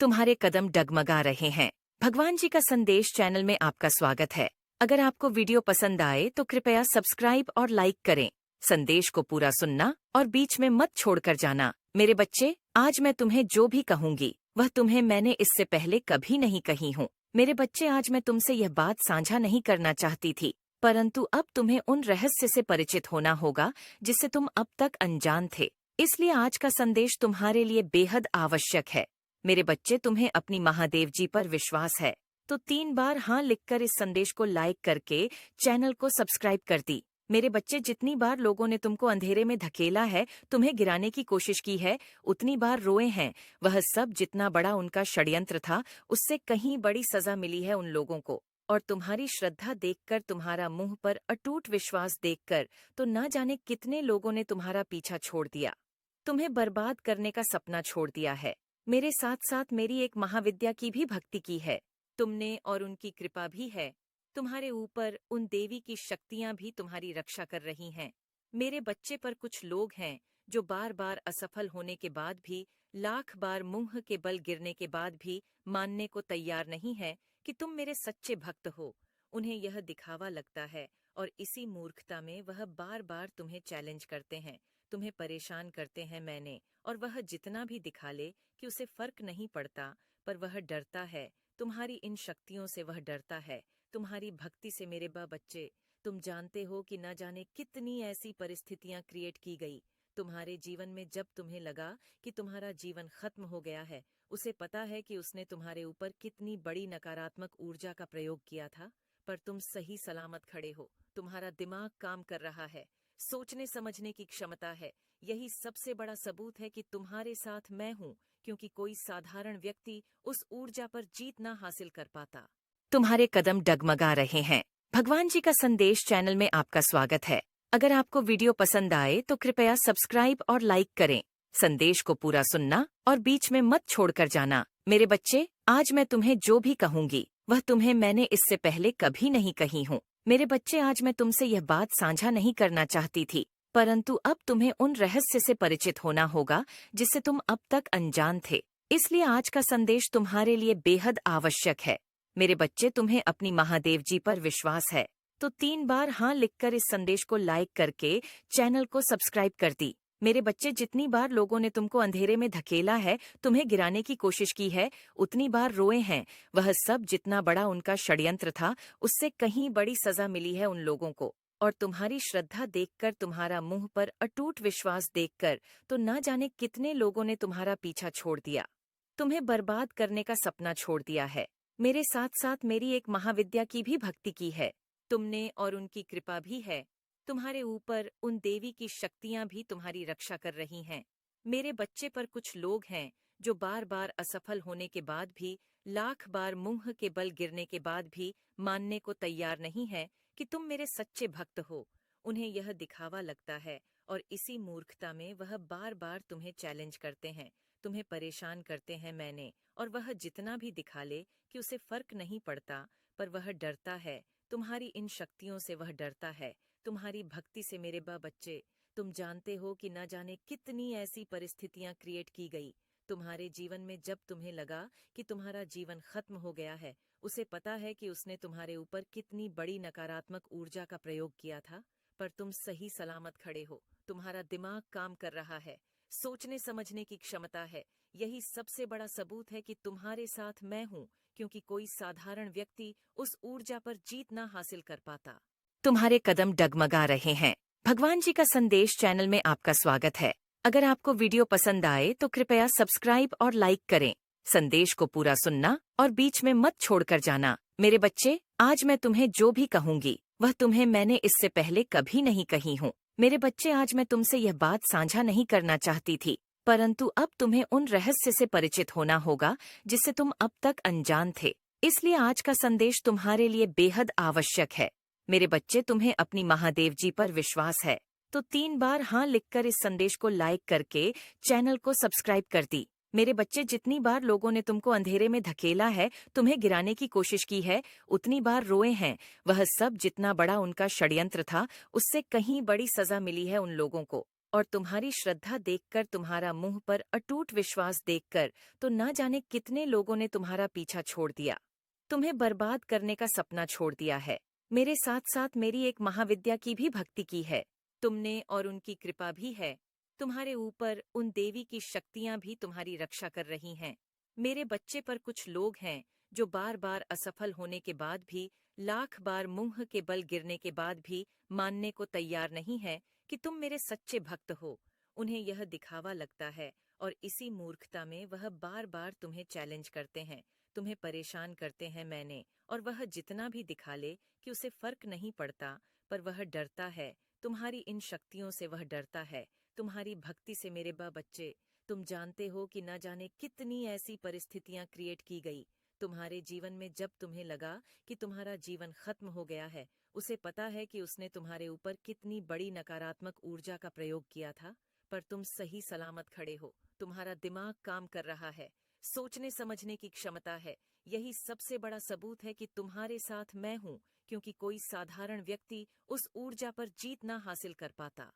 तुम्हारे कदम डगमगा रहे हैं। भगवान जी का संदेश चैनल में आपका स्वागत है। अगर आपको वीडियो पसंद आए तो कृपया सब्सक्राइब और लाइक करें। संदेश को पूरा सुनना और बीच में मत छोड़कर जाना। मेरे बच्चे, आज मैं तुम्हें जो भी कहूंगी वह तुम्हें मैंने इससे पहले कभी नहीं कही हूँ। मेरे बच्चे, आज मैं तुमसे यह बात साझा नहीं करना चाहती थी, परंतु अब तुम्हें उन रहस्य से परिचित होना होगा जिससे तुम अब तक अनजान थे। इसलिए आज का संदेश तुम्हारे लिए बेहद आवश्यक है। मेरे बच्चे, तुम्हें अपनी महादेव जी पर विश्वास है तो 3 बार हाँ लिखकर इस संदेश को लाइक करके चैनल को सब्सक्राइब कर दी। मेरे बच्चे, जितनी बार लोगों ने तुमको अंधेरे में धकेला है, तुम्हें गिराने की कोशिश की है, उतनी बार रोए हैं। वह सब जितना बड़ा उनका षड्यंत्र था, उससे कहीं बड़ी सजा मिली है उन लोगों को। और तुम्हारी श्रद्धा देखकर, तुम्हारा मुंह पर अटूट विश्वास देखकर तो ना जाने कितने लोगों ने तुम्हारा पीछा छोड़ दिया, तुम्हें बर्बाद करने का सपना छोड़ दिया है। मेरे साथ साथ मेरी एक महाविद्या की भी भक्ति की है तुमने, और उनकी कृपा भी है तुम्हारे ऊपर। उन देवी की शक्तियां भी तुम्हारी रक्षा कर रही हैं। मेरे बच्चे, पर कुछ लोग हैं जो बार बार असफल होने के बाद भी, लाख बार मुंह के बल गिरने के बाद भी मानने को तैयार नहीं है कि तुम मेरे सच्चे भक्त हो। उन्हें यह दिखावा लगता है और इसी मूर्खता में वह बार बार तुम्हें चैलेंज करते हैं, तुम्हें परेशान करते हैं मैंने। और वह जितना भी दिखा ले कि उसे फर्क नहीं पड़ता, पर वह डरता है तुम्हारी इन शक्तियों से, वह डरता है तुम्हारी भक्ति से। मेरे बच्चे, तुम जानते हो कि न जाने कितनी ऐसी परिस्थितियां क्रिएट की गई तुम्हारे जीवन में। जब तुम्हें लगा कि तुम्हारा जीवन खत्म हो गया है, उसे पता है कि उसने तुम्हारे ऊपर कितनी बड़ी नकारात्मक ऊर्जा का प्रयोग किया था, पर तुम सही सलामत खड़े हो। तुम्हारा दिमाग काम कर रहा है, सोचने समझने की क्षमता है। यही सबसे बड़ा सबूत है कि तुम्हारे साथ मैं हूँ, क्योंकि कोई साधारण व्यक्ति उस ऊर्जा पर जीत ना हासिल कर पाता। तुम्हारे कदम डगमगा रहे हैं। भगवान जी का संदेश चैनल में आपका स्वागत है। अगर आपको वीडियो पसंद आए तो कृपया सब्सक्राइब और लाइक करें। संदेश को पूरा सुनना और बीच में मत छोड़कर जाना। मेरे बच्चे, आज मैं तुम्हें जो भी कहूंगी वह तुम्हें मैंने इससे पहले कभी नहीं कही हूँ। मेरे बच्चे, आज मैं तुमसे यह बात साझा नहीं करना चाहती थी, परंतु अब तुम्हें उन रहस्य से परिचित होना होगा जिससे तुम अब तक अनजान थे। इसलिए आज का संदेश तुम्हारे लिए बेहद आवश्यक है। मेरे बच्चे, तुम्हें अपनी महादेव जी पर विश्वास है तो 3 बार हाँ लिखकर इस संदेश को लाइक करके चैनल को सब्सक्राइब कर दी। मेरे बच्चे, जितनी बार लोगों ने तुमको अंधेरे में धकेला है, तुम्हें गिराने की कोशिश की है, उतनी बार रोए हैं। वह सब जितना बड़ा उनका षड्यंत्र था, उससे कहीं बड़ी सजा मिली है उन लोगों को। और तुम्हारी श्रद्धा देखकर, तुम्हारा मुंह पर अटूट विश्वास देखकर तो ना जाने कितने लोगों ने तुम्हारा पीछा छोड़ दिया, तुम्हें बर्बाद करने का सपना छोड़ दिया है। मेरे साथ साथ मेरी एक महाविद्या की भी भक्ति की है तुमने, और उनकी कृपा भी है तुम्हारे ऊपर। उन देवी की शक्तियां भी तुम्हारी रक्षा कर रही हैं। मेरे बच्चे, पर कुछ लोग हैं जो बार बार असफल होने के बाद भी, लाख बार मुंह के बल गिरने के बाद भी मानने को तैयार नहीं है कि तुम मेरे सच्चे भक्त हो। उन्हें यह दिखावा लगता है और इसी मूर्खता में वह बार बार तुम्हें चैलेंज करते हैं, तुम्हें परेशान करते हैं मैंने। और वह जितना भी दिखा ले कि उसे फर्क नहीं पड़ता, पर वह डरता है तुम्हारी इन शक्तियों से, वह डरता है तुम्हारी भक्ति से। मेरे बच्चे, तुम जानते हो कि न जाने कितनी ऐसी परिस्थितियां क्रिएट की गई तुम्हारे जीवन में। जब तुम्हें लगा कि तुम्हारा जीवन खत्म हो गया है, उसे पता है कि उसने तुम्हारे ऊपर कितनी बड़ी नकारात्मक ऊर्जा का प्रयोग किया था, पर तुम सही सलामत खड़े हो। तुम्हारा दिमाग काम कर रहा है, सोचने समझने की क्षमता है। यही सबसे बड़ा सबूत है कि तुम्हारे साथ मैं हूँ, क्योंकि कोई साधारण व्यक्ति उस ऊर्जा पर जीत ना हासिल कर पाता। तुम्हारे कदम डगमगा रहे हैं। भगवान जी का संदेश चैनल में आपका स्वागत है। अगर आपको वीडियो पसंद आए तो कृपया सब्सक्राइब और लाइक करें। संदेश को पूरा सुनना और बीच में मत छोड़कर जाना। मेरे बच्चे, आज मैं तुम्हें जो भी कहूंगी वह तुम्हें मैंने इससे पहले कभी नहीं कही हूँ। मेरे बच्चे, आज मैं तुमसे यह बात साझा नहीं करना चाहती थी, परंतु अब तुम्हें उन रहस्य से परिचित होना होगा जिससे तुम अब तक अनजान थे। इसलिए आज का संदेश तुम्हारे लिए बेहद आवश्यक है। मेरे बच्चे, तुम्हें अपनी महादेव जी पर विश्वास है तो 3 बार हाँ लिखकर इस संदेश को लाइक करके चैनल को सब्सक्राइब कर दी। मेरे बच्चे, जितनी बार लोगों ने तुमको अंधेरे में धकेला है, तुम्हें गिराने की कोशिश की है, उतनी बार रोए हैं। वह सब जितना बड़ा उनका षड्यंत्र था, उससे कहीं बड़ी सजा मिली है उन लोगों को। और तुम्हारी श्रद्धा देखकर, तुम्हारा मुंह पर अटूट विश्वास देखकर तो ना जाने कितने लोगों ने तुम्हारा पीछा छोड़ दिया, तुम्हें बर्बाद करने का सपना छोड़ दिया है। मेरे साथ साथ मेरी एक महाविद्या की भी भक्ति की है तुमने, और उनकी कृपा भी है तुम्हारे ऊपर। उन देवी की शक्तियां भी तुम्हारी रक्षा कर रही हैं। मेरे बच्चे, पर कुछ लोग हैं जो बार बार असफल होने के बाद भी, लाख बार मुंह के बल गिरने के बाद भी मानने को तैयार नहीं है कि तुम मेरे सच्चे भक्त हो। उन्हें यह दिखावा लगता है और इसी मूर्खता में वह बार बार तुम्हें चैलेंज करते हैं, तुम्हें परेशान करते हैं मैंने। और वह जितना भी दिखा ले कि उसे फर्क नहीं पड़ता, पर वह डरता है तुम्हारी इन शक्तियों से, वह डरता है तुम्हारी भक्ति से। मेरे बच्चे, तुम जानते हो कि न जाने कितनी ऐसी परिस्थितियां क्रिएट की गई तुम्हारे जीवन में, जब तुम्हें लगा कि तुम्हारा जीवन खत्म हो गया है। उसे पता है कि उसने तुम्हारे ऊपर कितनी बड़ी नकारात्मक ऊर्जा का प्रयोग किया था, पर तुम सही सलामत खड़े हो। तुम्हारा दिमाग काम कर रहा है, सोचने समझने की क्षमता है। यही सबसे बड़ा सबूत है कि तुम्हारे साथ मैं हूँ, क्योंकि कोई साधारण व्यक्ति उस ऊर्जा पर जीत ना हासिल कर पाता।